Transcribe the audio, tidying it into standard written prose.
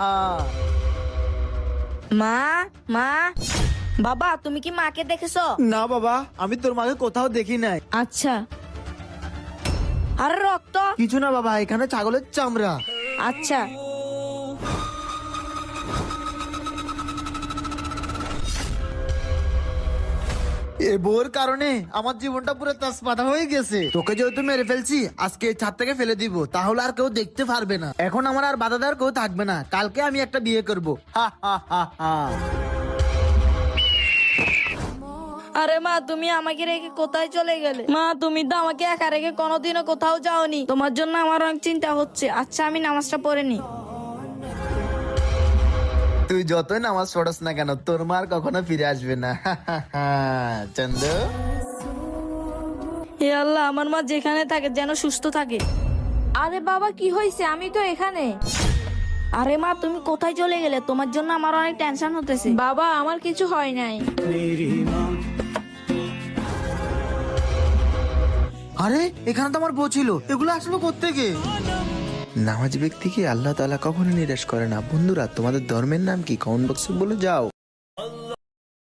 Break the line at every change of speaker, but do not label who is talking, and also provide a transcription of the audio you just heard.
হা।
মা মা বাবা, তুমি কি মাকে দেখেছো?
না বাবা, আমি তোর মাকে কোথাও দেখি নাই।
আচ্ছা। আরে রক্ত।
কিছু না বাবা, এখানে ছাগলের চামড়া।
আচ্ছা।
এ বউর কারণে আমার জীবনটা পুরো তাসপাতা হয়ে গেছে। তোকে যেহেতু মেরে ফেলছি, আজকে এই ছাদ থেকে ফেলে দিব, তাহলে আর কেউ দেখতে পারবে না। এখন আমার আর বাধা দেওয়ার কেউ থাকবে না। কালকে আমি একটা বিয়ে করব। হা হা হা হা।
আরে মা, তুমি আমাকে রেখে কোথায় চলে গেলে? মা, তুমি তো আমাকে একা রেখে কোনোদিনও কোথাও যাওনি। তোমার জন্য আমার অনেক চিন্তা হচ্ছে। আচ্ছা, আমি নামাজটা পড়ে নি।
তুই যতই নামাজ পড়স না কেন, তোর মার কখনো ফিরে আসবে না। হা হা হা। চন্দু,
হে আল্লাহ, আমার মা যেখানে থাকে যেন সুস্থ থাকে।
আরে বাবা, কি হয়েছে? আমি তো এখানে।
আরে মা, তুমি কোথায় চলে গেলে? তোমার জন্য আমার অনেক টেনশন হতেছে।
বাবা, আমার কিছু হয় নাই।
আরে এখানে তো আমার বউ ছিল, এগুলো আসলো কোত্থেকে?
নামাজ ব্যক্তিকে আল্লাহ তাআলা কখনো নিরাশ করে না। বন্ধুরা, তোমাদের ধর্মের নাম কি? কমেন্ট বক্সে বলে যাও।